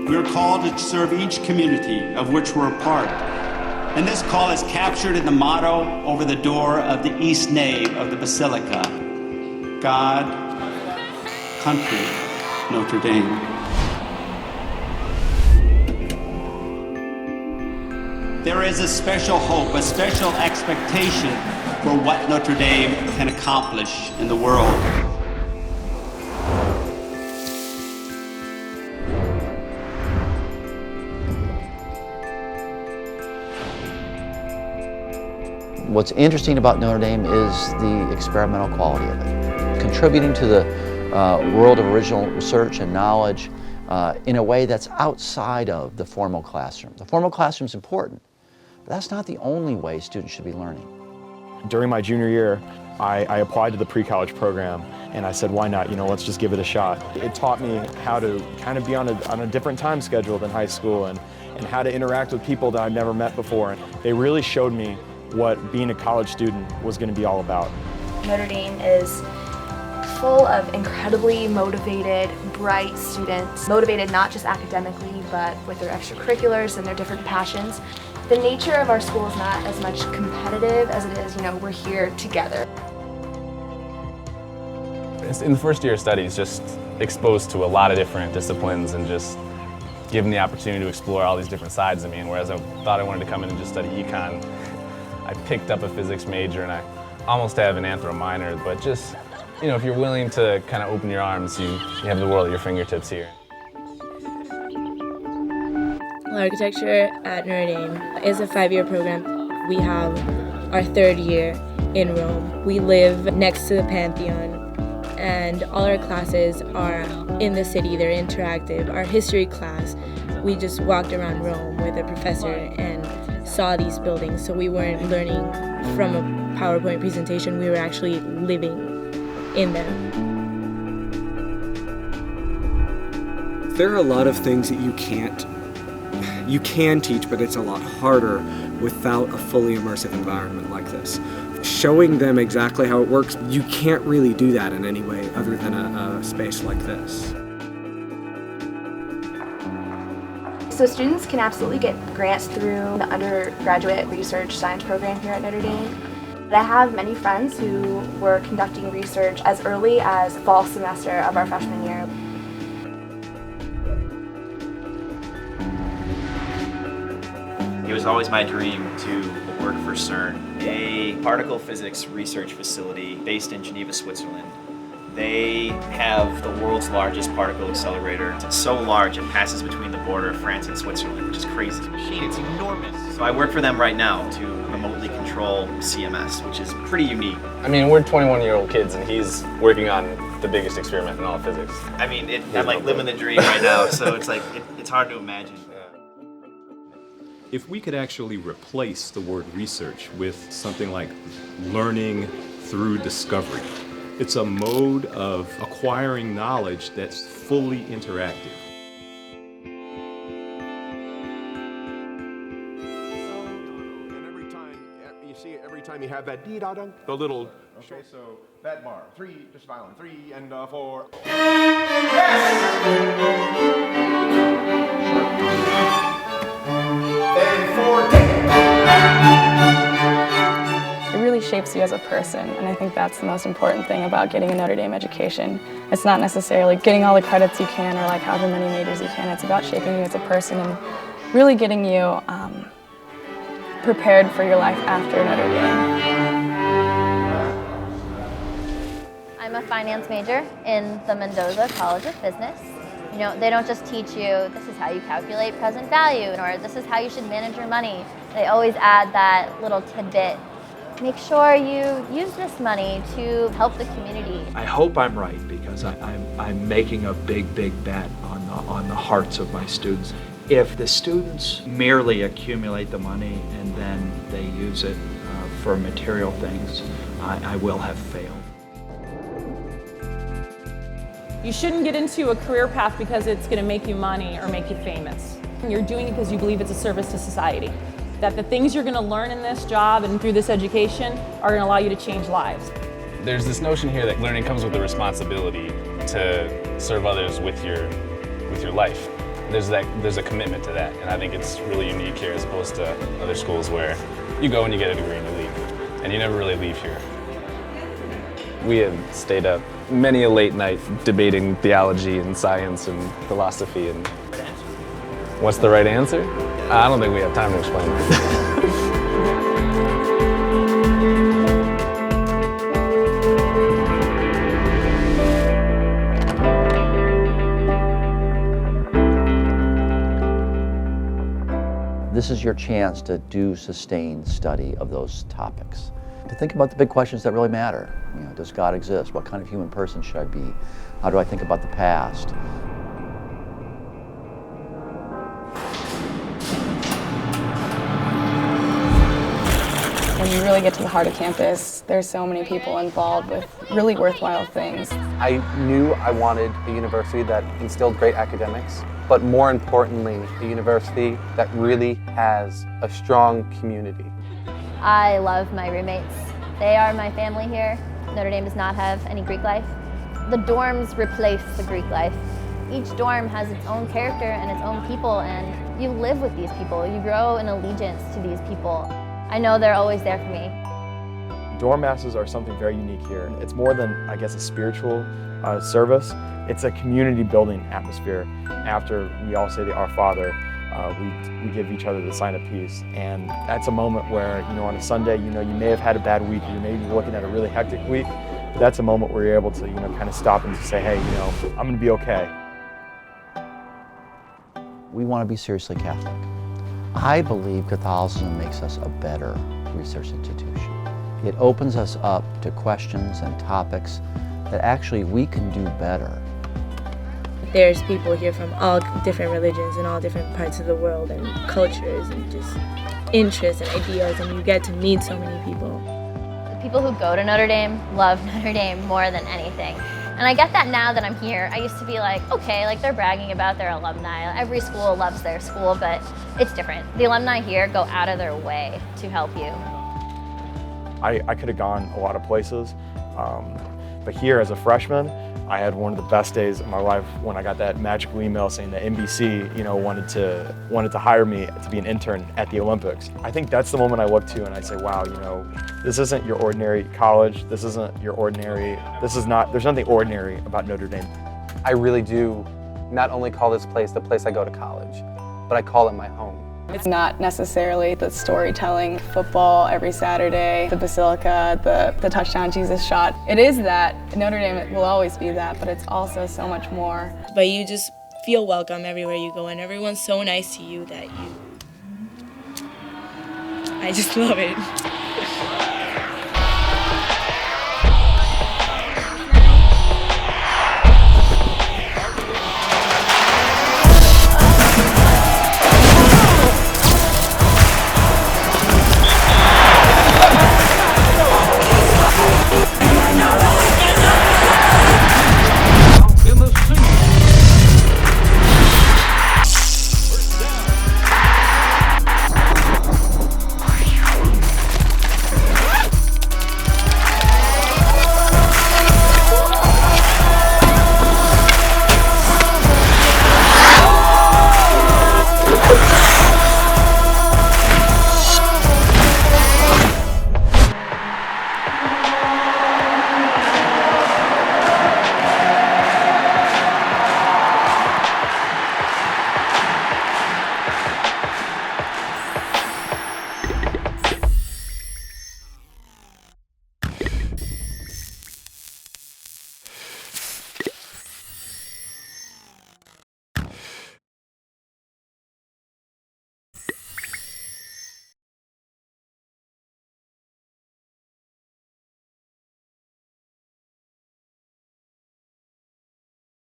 We are called to serve each community of which we're a part. And this call is captured in the motto over the door of the east nave of the Basilica: God, country, Notre Dame. There is a special hope, a special expectation for what Notre Dame can accomplish in the world. What's interesting about Notre Dame is the experimental quality of it, contributing to the world of original research and knowledge in a way that's outside of the formal classroom. The formal classroom is important, but that's not the only way students should be learning. During my junior year, I applied to the pre-college program, and I said, why not? Let's just give it a shot. It taught me how to kind of be on a different time schedule than high school, and how to interact with people that I've never met before. And they really showed me what being a college student was going to be all about. Notre Dame is full of incredibly motivated, bright students, motivated not just academically, but with their extracurriculars and their different passions. The nature of our school is not as much competitive as it is, we're here together. In the first year of studies, just exposed to a lot of different disciplines and just given the opportunity to explore all these different sides of me. And whereas I thought I wanted to come in and just study econ, I picked up a physics major and I almost have an anthro minor, but just, if you're willing to kind of open your arms, you have the world at your fingertips here. Architecture at Notre Dame is a 5-year program. We have our 3rd year in Rome. We live next to the Pantheon, and all our classes are in the city. They're interactive. Our history class, we just walked around Rome with a professor and saw these buildings, so we weren't learning from a PowerPoint presentation. We were actually living in them. There are a lot of things that you can teach, but it's a lot harder without a fully immersive environment like this. Showing them exactly how it works, you can't really do that in any way other than a space like this. So students can absolutely get grants through the undergraduate research science program here at Notre Dame. I have many friends who were conducting research as early as fall semester of our freshman year. It was always my dream to work for CERN, a particle physics research facility based in Geneva, Switzerland. They have the world's largest particle accelerator. It's so large it passes between the border of France and Switzerland, which is crazy. This machine, it's enormous. So I work for them right now to remotely control CMS, which is pretty unique. I mean, we're 21-year-old kids and he's working on the biggest experiment in all of physics. I mean, I'm like living the dream right now, so it's like, it's hard to imagine. If we could actually replace the word research with something like learning through discovery, it's a mode of acquiring knowledge that's fully interactive. And every time you have that dee-da-dunk, the little... Okay, so that bar, 3, just violin, 3 and 4. Yes! And 4, take it really shapes you as a person, and I think that's the most important thing about getting a Notre Dame education. It's not necessarily getting all the credits you can or however many majors you can. It's about shaping you as a person and really getting you prepared for your life after Notre Dame. I'm a finance major in the Mendoza College of Business. They don't just teach you, this is how you calculate present value, or this is how you should manage your money. They always add that little tidbit. Make sure you use this money to help the community. I hope I'm right, because I'm making a big bet on the hearts of my students. If the students merely accumulate the money and then they use it for material things, I will have failed. You shouldn't get into a career path because it's going to make you money or make you famous. You're doing it because you believe it's a service to society. That the things you're going to learn in this job and through this education are going to allow you to change lives. There's this notion here that learning comes with a responsibility to serve others with your life. there's a commitment to that, and I think it's really unique here as opposed to other schools where you go and you get a degree and you leave, and you never really leave here. We have stayed up many a late night debating theology and science and philosophy and what's the right answer? I don't think we have time to explain it. This is your chance to do sustained study of those topics. To think about the big questions that really matter. You know, does God exist? What kind of human person should I be? How do I think about the past? When you really get to the heart of campus, there's so many people involved with really worthwhile things. I knew I wanted a university that instilled great academics, but more importantly, a university that really has a strong community. I love my roommates. They are my family here. Notre Dame does not have any Greek life. The dorms replace the Greek life. Each dorm has its own character and its own people, and you live with these people. You grow an allegiance to these people. I know they're always there for me. Dorm masses are something very unique here. It's more than, I guess, a spiritual service. It's a community building atmosphere. After we all say the Our Father, we give each other the sign of peace. And that's a moment where, you know, on a Sunday, you know, you may have had a bad week, or you may be looking at a really hectic week, but that's a moment where you're able to, you know, kind of stop and say, hey, you know, I'm gonna be okay. We want to be seriously Catholic. I believe Catholicism makes us a better research institution. It opens us up to questions and topics that actually we can do better. There's people here from all different religions and all different parts of the world and cultures and just interests and ideas, and you get to meet so many people. The people who go to Notre Dame love Notre Dame more than anything. And I get that now that I'm here. I used to be like, okay, like they're bragging about their alumni. Every school loves their school, but it's different. The alumni here go out of their way to help you. I could have gone a lot of places, but here as a freshman, I had one of the best days of my life when I got that magical email saying that NBC, you know, wanted to hire me to be an intern at the Olympics. I think that's the moment I look to and I say, wow, you know, this isn't your ordinary college. This isn't your ordinary, there's nothing ordinary about Notre Dame. I really do not only call this place the place I go to college, but I call it my home. It's not necessarily the storytelling, football every Saturday, the Basilica, the touchdown Jesus shot. It is that. Notre Dame will always be that, but it's also so much more. But you just feel welcome everywhere you go, and everyone's so nice to you that I just love it.